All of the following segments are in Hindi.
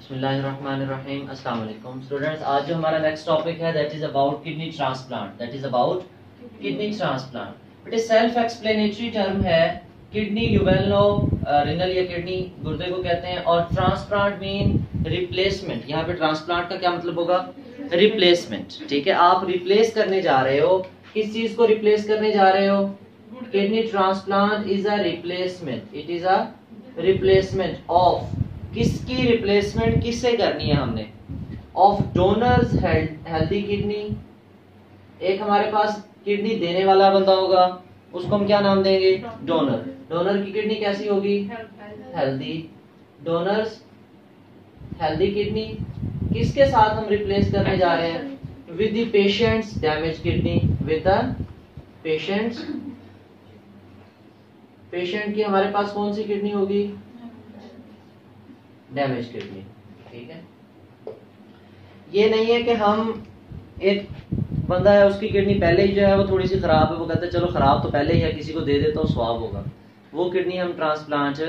बिस्मिल्लाहिर्रहमानिर्रहीम। अस्सलाम वालेकुम स्टूडेंट्स। आज जो हमारा नेक्स्ट टॉपिक है that is about kidney transplant. That is about kidney transplant. It is self explanatory term है। Kidney you well know, renal या किडनी गुर्दे को कहते हैं, और ट्रांसप्लांट मीन रिप्लेसमेंट। यहाँ पे ट्रांसप्लांट का क्या मतलब होगा? रिप्लेसमेंट। ठीक है, आप रिप्लेस करने जा रहे हो। किस चीज को रिप्लेस करने जा रहे हो? Kidney transplant is a replacement. It is a replacement of, किसकी रिप्लेसमेंट किससे करनी है हमने? Of donors healthy kidney. एक हमारे पास किडनी देने वाला बंदा होगा, उसको हम क्या नाम देंगे? डोनर। डोनर की किडनी कैसी होगी? हेल्दी। डोनर्स हेल्दी किडनी किसके साथ हम रिप्लेस करने जा रहे हैं? With the patients damage kidney. With the patients, patient की हमारे पास कौन सी किडनी होगी? Damage kidney. ठीक है, ये नहीं है कि हम, एक बंदा है उसकी किडनी पहले ही जो है वो थोड़ी सी खराब है, वो कहते हैं चलो खराब तो पहले ही है, किसी को दे देता हूँ स्वाब होगा, वो किडनी हम ट्रांसप्लांट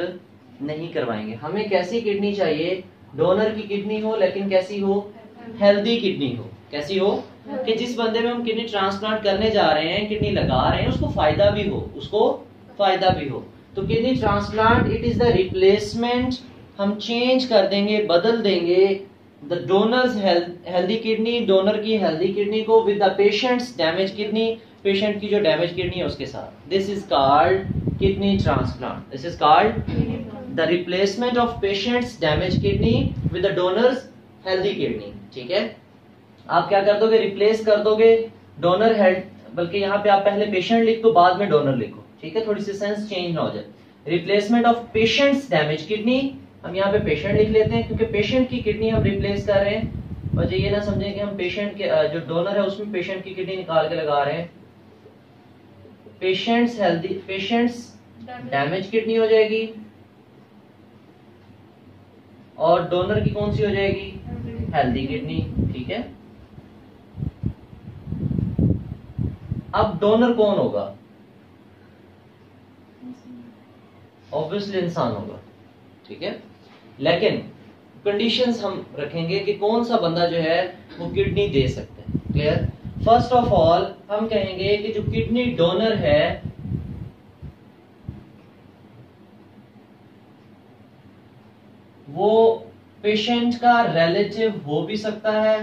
नहीं करवाएंगे। हमें कैसी किडनी चाहिए? डोनर की किडनी हो, लेकिन कैसी हो? हेल्दी किडनी हो। कैसी हो? कि जिस बंदे में हम किडनी ट्रांसप्लांट करने जा रहे हैं, किडनी लगा रहे हैं, उसको फायदा भी हो, उसको फायदा भी हो। तो kidney transplant it is the replacement. हम चेंज कर देंगे, बदल देंगे the donors healthy kidney, donor की हेल्दी किडनी को, with the patients damage kidney, patient की जो डैमेज किडनी है उसके साथ। This is called kidney transplant. This is called the replacement of patients damage kidney with the donors healthy kidney. ठीक है, आप क्या कर दोगे? रिप्लेस कर दोगे डोनर हेल्थ, बल्कि यहाँ पे आप पहले पेशेंट लिख दो, बाद में डोनर लिखो। ठीक है, थोड़ी सी सेंस चेंज ना हो जाए। Replacement of patients damage kidney, हम यहाँ पे पेशेंट लिख लेते हैं क्योंकि पेशेंट की किडनी हम रिप्लेस कर रहे हैं। और ये ना समझें कि हम पेशेंट के जो डोनर है उसमें पेशेंट की किडनी निकाल के लगा रहे हैं। Patients healthy, patients damage kidney हो जाएगी, और डोनर की कौन सी हो जाएगी? Healthy kidney. ठीक है, अब डोनर कौन होगा? ऑब्वियसली इंसान होगा। ठीक है, लेकिन कंडीशंस हम रखेंगे कि कौन सा बंदा जो है वो किडनी दे सकता है। क्लियर? फर्स्ट ऑफ ऑल हम कहेंगे कि जो किडनी डोनर है वो पेशेंट का रिलेटिव हो भी सकता है,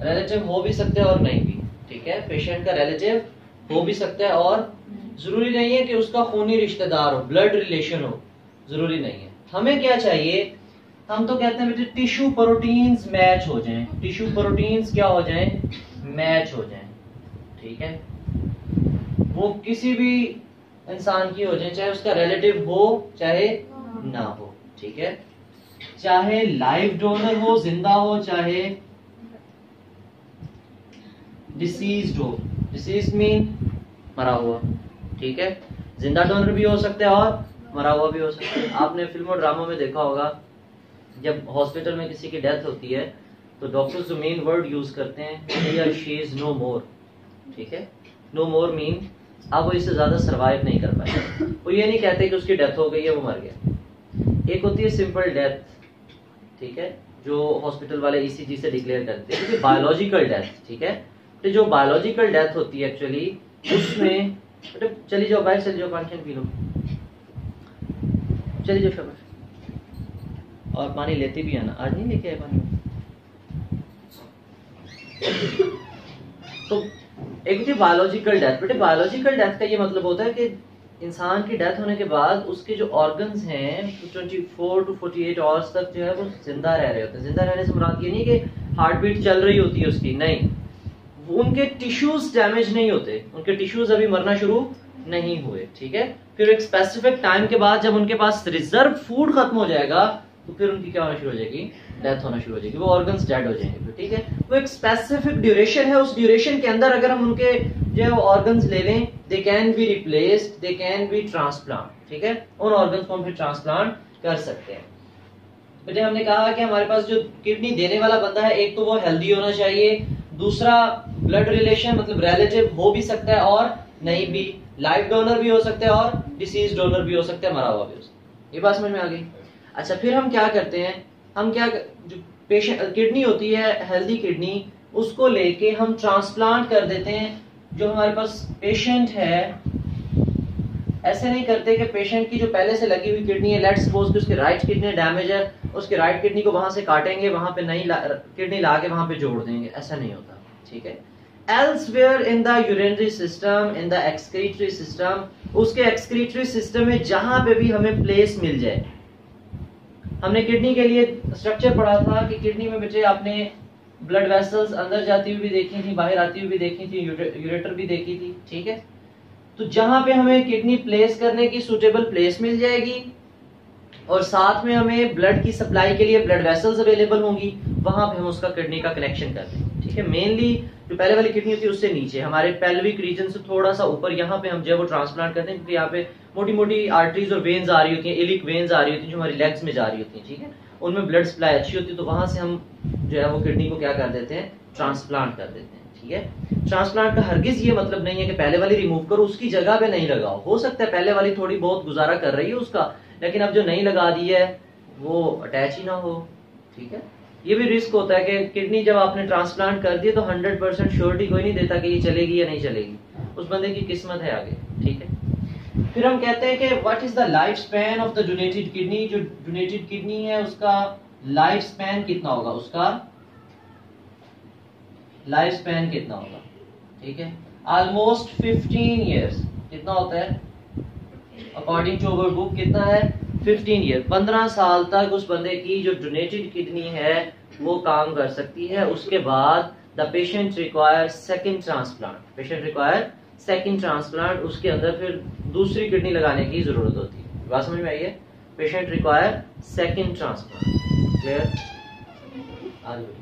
रिलेटिव हो भी सकते हैं और नहीं भी। ठीक है, पेशेंट का रिलेटिव हो भी सकता है, और जरूरी नहीं है कि उसका खूनी रिश्तेदार हो, ब्लड रिलेशन हो, जरूरी नहीं है। हमें क्या चाहिए? हम तो कहते हैं बेटे टिश्यू प्रोटीन्स मैच हो जाएं। टिश्यू प्रोटीन्स क्या हो जाएं? मैच हो जाएं। ठीक है, वो किसी भी इंसान की हो जाए, चाहे उसका रिलेटिव हो चाहे ना हो। ठीक है, चाहे लाइव डोनर हो, जिंदा हो, चाहे डिसीज्ड हो। डिसीज्ड मीन मरा हुआ। ठीक है, जिंदा डोनर भी हो सकता है और मरा हुआ भी हो सकता है। आपने फिल्मों ड्रामों में देखा होगा, जब हॉस्पिटल में किसी की डेथ होती है तो डॉक्टर्स जो मेन वर्ड यूज करते हैं, he or she is no more। ठीक है, नो मोर मीन अब वो इससे ज्यादा सरवाइव नहीं कर पाए। वो ये नहीं कहते कि उसकी डेथ हो गई है, वो मर गया। एक होती है सिंपल डेथ, ठीक है, जो हॉस्पिटल वाले ईसीजी से डिक्लेयर करते हैं, बायोलॉजिकल डेथ। ठीक है, तो जो बायोलॉजिकल डेथ होती है एक्चुअली उसमें, चली जाओ बाहर, चली जाओ, पानी पी लो, चली जाओ शाबाश। और पानी लेती भी है ना? आज नहीं लेके आए पानी। तो एक होती है बायोलॉजिकल डेथ। बेटे बायोलॉजिकल डेथ का ये मतलब होता है कि इंसान की डेथ होने के बाद उसके जो ऑर्गन्स हैं 24 to 48 आवर्स तक जो है वो जिंदा रह रहे होते हैं। जिंदा रहने से मुराद ये नहीं कि हार्ट बीट चल रही होती है उसकी, नहीं, उनके टिश्यूज डैमेज नहीं होते, उनके टिश्यूज अभी मरना शुरू नहीं हुए। ठीक है, फिर एक स्पेसिफिक टाइम के बाद जब उनके पास रिजर्व फूड खत्म हो जाएगा तो फिर उनकी क्या होना शुरू हो जाएगी? डेथ होना शुरू हो जाएगी, वो ऑर्गन्स डेड हो जाएंगे। ठीक है, वो एक स्पेसिफिक ड्यूरेशन है, उस ड्यूरेशन के अंदर अगर हम उनके जो है वो ऑर्गन्स ले लें, they can be replaced, they can be transplant. ठीक है, उन ऑर्गन्स को हम फिर ट्रांसप्लांट कर सकते हैं। बेटे हमने कहा कि हमारे पास जो किडनी देने वाला बंदा है, एक तो वो हेल्दी होना चाहिए, दूसरा ब्लड रिलेशन मतलब रिलेटिव हो भी सकता है और नहीं भी लाइव डोनर भी हो सकता है और डिसीज डोनर भी हो सकता है, मरा हुआ भी हो सकता है। ये बात समझ में आ गई। अच्छा, फिर हम क्या करते हैं, हम क्या, जो पेशेंट किडनी होती है हेल्दी किडनी, उसको लेके हम ट्रांसप्लांट कर देते हैं। जो हमारे पास पेशेंट है, ऐसे नहीं करते कि पेशेंट की जो पहले से लगी हुई किडनी है, लेट्स सपोज कि उसकी राइट किडनी डैमेज है, उसकी राइट किडनी को वहां से काटेंगे, वहां पे नई किडनी ला के वहां पे जोड़ देंगे, ऐसा नहीं होता, ठीक है। Elsewhere in the urinary system, in the excretory system, उसके excretory system में जहां पे भी हमें प्लेस मिल जाए। हमने किडनी के लिए स्ट्रक्चर पढ़ा था कि किडनी में बच्चे आपने ब्लड वेसल्स अंदर जाती हुई भी देखी थी, बाहर आती हुई भी देखी थी, यूरेटर भी देखी थी, ठीक है। तो जहां पे हमें किडनी प्लेस करने की सुटेबल प्लेस मिल जाएगी और साथ में हमें ब्लड की सप्लाई के लिए ब्लड वेसल्स अवेलेबल होंगी, वहां पे हम उसका किडनी का कनेक्शन कर देंगे, ठीक है। मेनली जो पहले वाली किडनी होती है उससे नीचे हमारे पेल्विक रीजन से थोड़ा सा ऊपर, यहाँ पे हम जो है वो ट्रांसप्लांट करते हैं, क्योंकि यहाँ पे मोटी मोटी आर्टरीज और वेन्स आ रही होती हैं, इलिक वेन्स आ रही होती हैं जो हमारी लेग्स में जा रही होती हैं, ठीक है। उनमें ब्लड सप्लाई अच्छी होती है, तो वहां से हम जो है वो किडनी को क्या कर देते हैं, ट्रांसप्लांट कर देते हैं, ठीक है। ट्रांसप्लांट का हरगिज ये मतलब नहीं है कि पहले वाली रिमूव करो उसकी जगह पे नहीं लगाओ। हो सकता है पहले वाली थोड़ी बहुत गुजारा कर रही है उसका, लेकिन अब जो नहीं लगा दी है वो अटैच ही ना हो, ठीक है। ये भी रिस्क होता है कि किडनी जब आपने ट्रांसप्लांट कर दिया तो 100% श्योरिटी कोई नहीं देता कि ये चलेगी या नहीं चलेगी, उस बंदे की किस्मत है आगे, ठीक है। फिर हम कहते हैं कि what is the life span of the donated kidney. जो डोनेटेड किडनी है उसका लाइफ स्पैन कितना होगा, उसका लाइफ स्पैन कितना होगा, ठीक है। ऑलमोस्ट 15 ईयर्स कितना होता है अकॉर्डिंग टू अवर बुक, कितना है 15 ईयर। 15 साल तक उस बंदे की जो डोनेटेड किडनी है वो काम कर सकती है। उसके बाद the patient require second transplant, patient require second transplant, उसके अंदर फिर दूसरी किडनी लगाने की जरूरत होती है। बात समझ में आई है, patient require second transplant, clear. आगे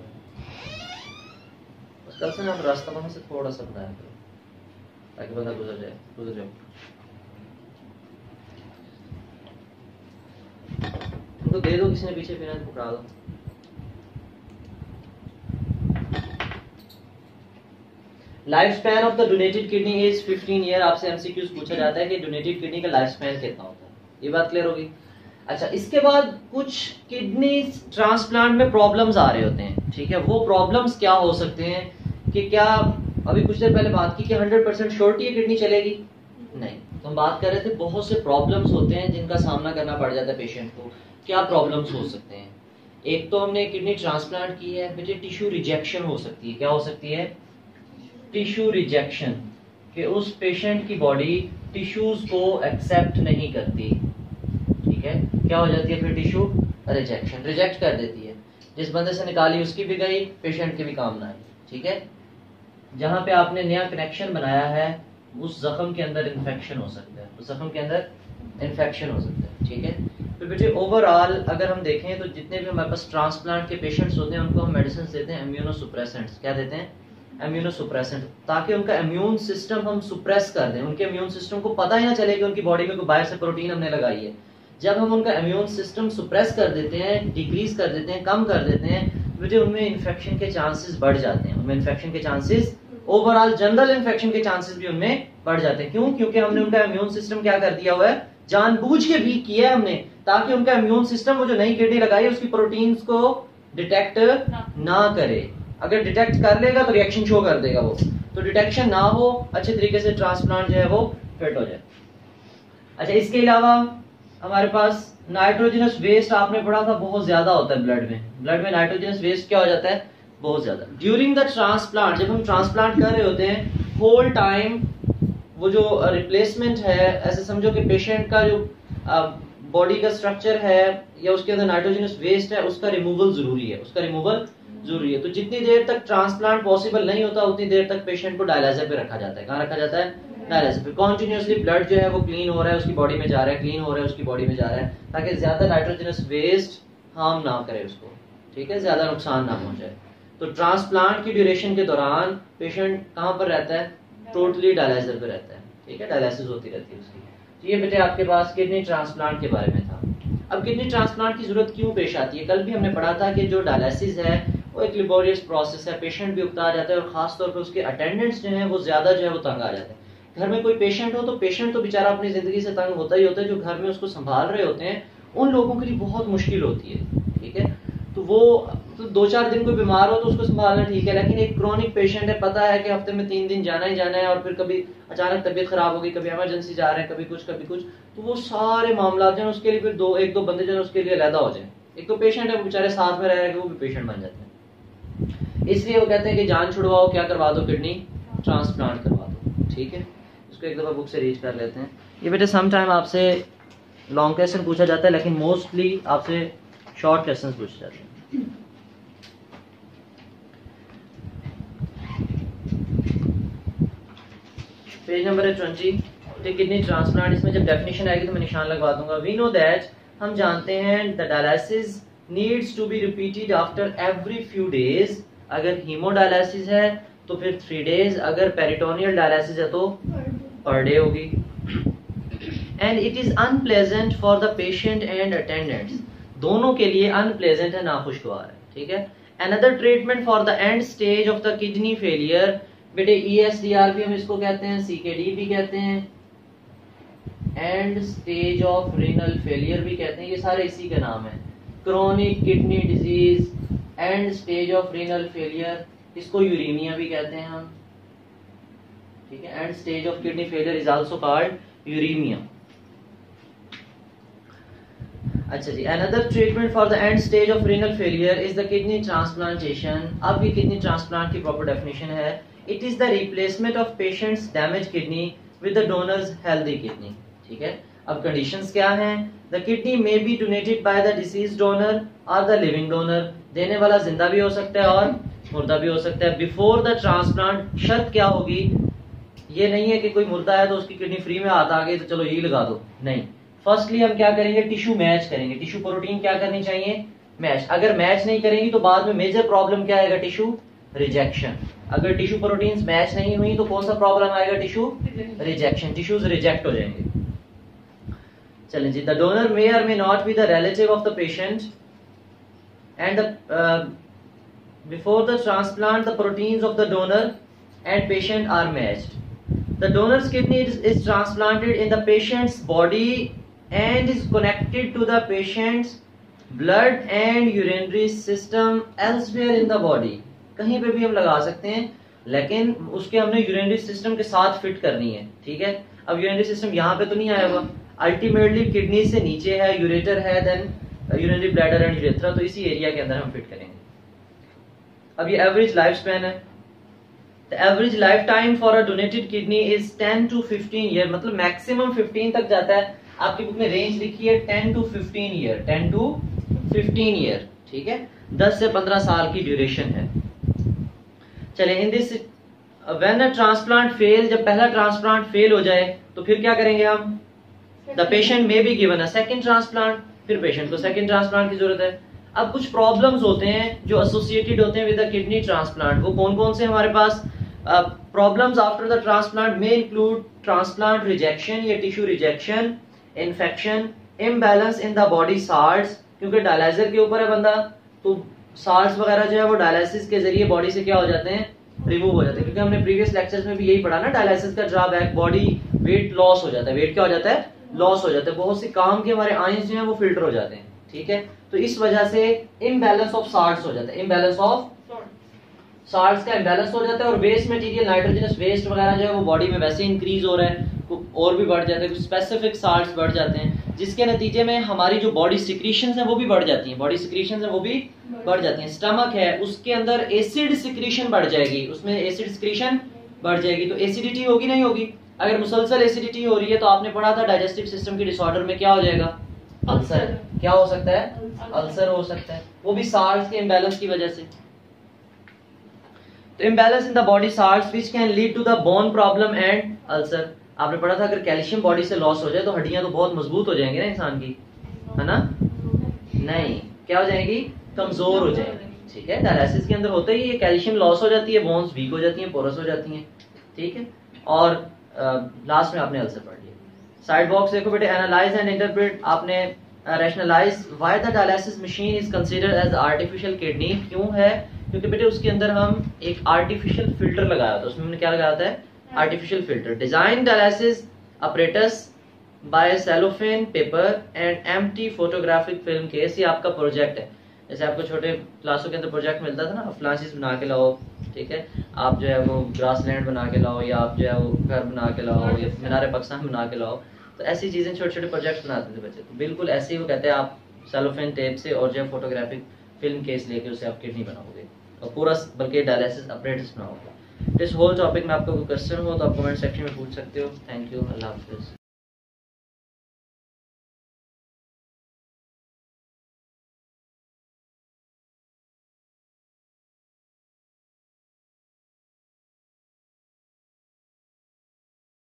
कल से ना आप रास्ता वहां से थोड़ा सा बनाया करो ताकि बंदा गुजर जाए। उनको दे दो, किसी ने पीछे पीना पकड़ा दो। Life span of the donated kidney is 15 year. आपसे एमसीक्यूज पूछा जाता है कि डोनेटेड किडनी का लाइफ स्पैन कितना होता है, ये बात क्लियर होगी। अच्छा, इसके बाद कुछ किडनी ट्रांसप्लांट में प्रॉब्लम्स आ रहे होते हैं, ठीक है। वो प्रॉब्लम्स क्या हो सकते हैं कि क्या अभी कुछ देर पहले बात की कि 100% श्योरिटी है किडनी चलेगी, नहीं। तो हम बात कर रहे थे बहुत से प्रॉब्लम्स होते हैं जिनका सामना करना पड़ जाता है पेशेंट को। क्या प्रॉब्लम्स हो सकते हैं, एक तो हमने किडनी ट्रांसप्लांट की है, बेटे टिश्यू रिजेक्शन हो सकती है। क्या हो सकती है, टिश्यू रिजेक्शन, कि उस पेशेंट की बॉडी टिश्यूज को एक्सेप्ट नहीं करती, ठीक है। क्या हो जाती है फिर, टिश्यू रिजेक्शन, रिजेक्ट कर देती है। जिस बंदे से निकाली उसकी भी गई, पेशेंट की भी काम ना आई, ठीक है। जहां पे आपने नया कनेक्शन बनाया है उस जख्म के अंदर इन्फेक्शन हो सकता है, उस जख्म के अंदर इन्फेक्शन हो सकता है, ठीक है। फिर बेटे ओवरऑल अगर हम देखें तो जितने भी हमारे पास ट्रांसप्लांट के पेशेंट्स होते हैं उनको हम मेडिसिन देते हैं इम्यूनोसुप्रेसेंट्स। क्या देते हैं, इम्यूनोसुप्रेसेंट, ताकि उनका इम्यून सिस्टम हम सुप्रेस कर दें। उनके इम्यून सिस्टम को पता ही ना चले कि उनकी बॉडी में कोई बाहर से प्रोटीन हमने लगाई है। जब हम उनका इम्यून सिस्टम सुप्रेस कर देते हैं, डिक्रीज कर देते हैं, कम कर देते हैं, तो उनमें इन्फेक्शन के चांसेस बढ़ जाते हैं। उनमें इन्फेक्शन के चांसेस, ओवरऑल जनरल इन्फेक्शन के चांसेस भी उनमें बढ़ जाते हैं। क्यों, क्योंकि हमने उनका इम्यून सिस्टम क्या कर दिया हुआ है, जानबूझ के वीक किया है हमने, ताकि उनका इम्यून सिस्टम वो जो नई किडनी लगाई है उसकी प्रोटीन्स को डिटेक्ट ना करे। अगर डिटेक्ट कर लेगा तो रिएक्शन शो कर देगा वो, तो डिटेक्शन ना हो, अच्छे तरीके से ट्रांसप्लांट जो है वो फिट हो जाए। अच्छा, इसके अलावा हमारे पास नाइट्रोजनस वेस्ट आपने पढ़ा था बहुत ज्यादा होता है ब्लड में। ब्लड में नाइट्रोजनस वेस्ट क्या हो जाता है, बहुत ज्यादा। ड्यूरिंग द ट्रांसप्लांट, जब हम ट्रांसप्लांट कर रहे होते हैं होल टाइम वो जो रिप्लेसमेंट है, ऐसे समझो कि पेशेंट का जो बॉडी का स्ट्रक्चर है या उसके अंदर नाइट्रोजनस वेस्ट है उसका रिमूवल जरूरी है, उसका रिमूवल जरूरी है। तो जितनी देर तक ट्रांसप्लांट पॉसिबल नहीं होता उतनी देर तक पेशेंट को डायलिसिस पे रखा जाता है। कहाँ रखा जाता है, डायलिसिस पे। कॉन्टिन्यूसली ब्लड जो है वो क्लीन हो रहा है, उसकी बॉडी में जा रहा है, क्लीन हो रहा है, उसकी बॉडी में जा रहा है, ताकि ज्यादा नाइट्रोजनस वेस्ट हार्म ना करे उसको, ठीक है, ज्यादा नुकसान ना पहुंचाए। तो ट्रांसप्लांट की ड्यूरेशन के दौरान पेशेंट कहाँ पर रहता है, टोटली डायलिसिस पे रहता है, ठीक है, डायलिसिस होती रहती है उसकी। तो ये बेटे आपके पास किडनी ट्रांसप्लांट के बारे में था। अब किडनी ट्रांसप्लांट की जरूरत क्यों पेश आती है, कल भी हमने पढ़ा था कि जो डायलिसिस है वो एक लेबोरियस प्रोसेस है, पेशेंट भी उकता जाता है और खास तौर पर उसके अटेंडेंट्स जो हैं वो ज्यादा जो है वो तंग आ जाते हैं। घर में कोई पेशेंट हो तो पेशेंट तो बेचारा अपनी जिंदगी से तंग होता ही होता है, जो घर में उसको संभाल रहे होते हैं उन लोगों के लिए बहुत मुश्किल होती है, ठीक है। तो वो तो 2-4 दिन कोई बीमार हो तो उसको संभालना ठीक है, लेकिन एक क्रॉनिक पेशेंट है, पता है कि हफ्ते में 3 दिन जाना ही जाना है, और फिर कभी अचानक तबीयत खराब हो गई, कभी इमरजेंसी जा रहे हैं, कभी कुछ, तो वो सारे मामला जो है उसके लिए फिर एक दो बंदे जो है उसके लिए अलहदा हो जाए। एक तो पेशेंट है, वो बेचारे साथ में रह रहे हैं, वो भी पेशेंट बन जाते हैं। इसलिए वो कहते हैं कि जान छुड़वाओ, क्या करवा दो, किडनी ट्रांसप्लांट करवा दो, ठीक है। इसको एक दफा बुक से रीड कर लेते हैं। ये बेटे सम टाइम आपसे लॉन्ग क्वेश्चन पूछा जाता है, लेकिन मोस्टली आपसे शॉर्ट क्वेश्चन पूछे जाते हैं। पेज नंबर है 20, किडनी ट्रांसप्लांट। इसमें जब डेफिनेशन आएगी तो मैं निशान लगवा दूंगा। वी नो दैट, हम जानते हैं, the dialysis needs to be repeated after every few days. अगर हीमोडायलिसिस है तो फिर 3 डेज, अगर पेरिटोनियल डायलिसिस है तो पर डे होगी। And it is unpleasant for the patient and attendants, दोनों के लिए अनप्लेजेंट है, नाखुशगवार है, ठीक है। Another treatment for the end stage of the kidney failure, बेटे ESDR भी हम इसको कहते हैं, CKD भी कहते हैं, end stage of renal failure भी कहते हैं, ये सारे इसी का नाम है। Chronic kidney disease, end stage of renal failure, इसको यूरेमिया भी कहते हैं हम, ठीक है। End stage of kidney failure is also called uremia. अच्छा जी, another treatment for the end stage of renal failure is the kidney transplantation. अब ये किडनी ट्रांसप्लांट की प्रॉपर डेफिनेशन है, it is the replacement of patients damage kidney with the donors healthy kidney, ठीक है। अब कंडीशंस क्या हैं? The kidney may be donated by the disease donor और द लिविंग डोनर, देने वाला जिंदा भी हो सकता है और मुर्दा भी हो सकता है। बिफोर द ट्रांसप्लांट शर्त क्या होगी? ये नहीं है कि कोई मुर्दा है तो उसकी किडनी फ्री में हाथ आ गई तो चलो यही लगा दो, नहीं। फर्स्टली हम क्या करेंगे? टिश्यू मैच करेंगे। टिश्यू प्रोटीन क्या करनी चाहिए? मैच। अगर मैच नहीं करेंगी तो बाद में मेजर प्रॉब्लम क्या आएगा? Tissue rejection. अगर टिश्यू प्रोटीन्स मैच नहीं हुई तो कौन सा प्रॉब्लम आएगा? टिश्यू रिजेक्शन, टिश्यूज रिजेक्ट हो जाएंगे। चलें जी, द डोनर मे और may not be the relative of the patient and before the transplant the proteins of the donor and patient are matched. The donor's kidney is transplanted in the patient's body and is connected to the patient's blood and urinary system elsewhere in the body। कहीं पे भी हम लगा सकते हैं, लेकिन उसके हमने यूरिनरी सिस्टम के साथ फिट करनी है, ठीक है। अब यूरिनरी सिस्टम यहाँ पे तो नहीं आया हुआ, अल्टीमेटली किडनी से नीचे है, यूरेटर है, then urinary bladder and urethra, तो इसी एरिया के अंदर हम फिट करेंगे। अब ये एवरेज लाइफ स्पैन है। The average lifetime for a donated kidney is 10 to 15 year, मतलब मैक्सिमम 15 तक जाता है। आपकी बुक में रेंज लिखी है 10 to 15 ईयर, 10 to 15 ईयर, ठीक है। 10 से 15 साल की ड्यूरेशन है। चले, in this when a transplant fail, जब पहला ट्रांसप्लांट फेल हो जाए तो फिर क्या करेंगे हम? The patient may be given a second transplant, फिर पेशेंट को सेकंड ट्रांसप्लांट की जरूरत है। अब कुछ प्रॉब्लम्स होते हैं जो एसोसिएटेड होते हैं विद द किडनी ट्रांसप्लांट। वो कौन कौन से हमारे पास? प्रॉब्लम्स आफ्टर द ट्रांसप्लांट में इंक्लूड ट्रांसप्लांट रिजेक्शन या tissue rejection, infection, imbalance in the body salts, क्योंकि डायलाइजर के ऊपर है बंदा तो साल्ट्स वगैरह जो है वो डायलिसिस के जरिए बॉडी से क्या हो जाते हैं? रिमूव हो जाते हैं। क्योंकि हमने प्रीवियस लेक्चर्स में भी यही पढ़ा ना, डायलिसिस का ड्रॉबैक बॉडी वेट लॉस हो जाता है। वेट क्या हो जाता है? लॉस हो जाता है। बहुत सी काम के हमारे आयंस जो है वो फिल्टर हो जाते हैं, ठीक है। तो इस वजह से इम्बैलेंस ऑफ साल्ट्स हो जाता है, इम्बैलेंस ऑफ साल्ट्स का इम्बैलेंस हो जाता है, और वेस्ट मटेरियल, नाइट्रोजनस वेस्ट वगैरह जो है वो बॉडी में वैसे इंक्रीज हो रहा है, और भी बढ़ जाते हैं, कुछ स्पेसिफिक साल्ट्स बढ़ जाते हैं, जिसके नतीजे में हमारी जो बॉडी सिक्रीशंस है वो भी बढ़ जाती हैं। बॉडी सिक्रीशंस है वो भी बढ़ जाती हैं। स्टमक है, उसके अंदर एसिड सिक्रीशन बढ़ जाएगी, उसमें एसिड सिक्रीशन बढ़ जाएगी, तो एसिडिटी होगी नहीं होगी? अगर मुसलसल एसिडिटी हो रही है तो आपने पढ़ा था डाइजेस्टिव सिस्टम के डिसऑर्डर में क्या हो जाएगा? अल्सर। क्या हो सकता है? अल्सर हो सकता है, वो भी साल्ट्स के इम्बैलेंस की वजह से। तो imbalance in the body salts which can lead to the bone problem and ulcer. आपने पढ़ा था अगर कैल्शियम बॉडी से लॉस हो जाए तो हड्डियां तो बहुत मजबूत हो जाएंगी ना इंसान की, है ना? नहीं, क्या हो जाएंगी? कमजोर हो जाएंगी, ठीक है। डायलिसिस के अंदर होता ही है, कैल्शियम लॉस हो जाती है, बोन्स वीक हो जाती हैं, पोरस हो जाती हैं, ठीक है। और लास्ट में आपने अल्सर पढ़ लिया। साइड बॉक्स देखो बेटे, एनालाइज एंड इंटरप्रेट, आपने rationalise why the dialysis machine is considered as artificial kidney. क्यों है? क्योंकि बेटे उसके अंदर हम एक आर्टिफिशियल फिल्टर लगाया था, उसमें हमने क्या लगाया था? Artificial filter, design dialysis apparatus by cellophane paper and empty photographic film case. ये आपका प्रोजेक्ट है, जैसे आपको छोटे क्लासों के अंदर प्रोजेक्ट मिलता था ना, फलां चीज बना के लाओ, ठीक है, आप जो है वो ग्रास लैंड बना के लाओ, या आप जो है वो घर बना के लाओ, या मीनार पाकिस्तान बना के लाओ, तो ऐसी चीजें छोटे छोटे प्रोजेक्ट बनाते थे बच्चे। तो बिल्कुल ऐसे ही वो कहते हैं आप सेलोफेन टेप से और जो है फोटोग्राफिक फिल्म केस लेके उसे आप किडनी बनाओगे और पूरा बल्कि डायलिसिस अपरेटस बनाओगे। इस होल टॉपिक में आपका कोई क्वेश्चन हो तो आप कमेंट सेक्शन में पूछ सकते हो। थैंक यू, अल्लाह हाफिज़।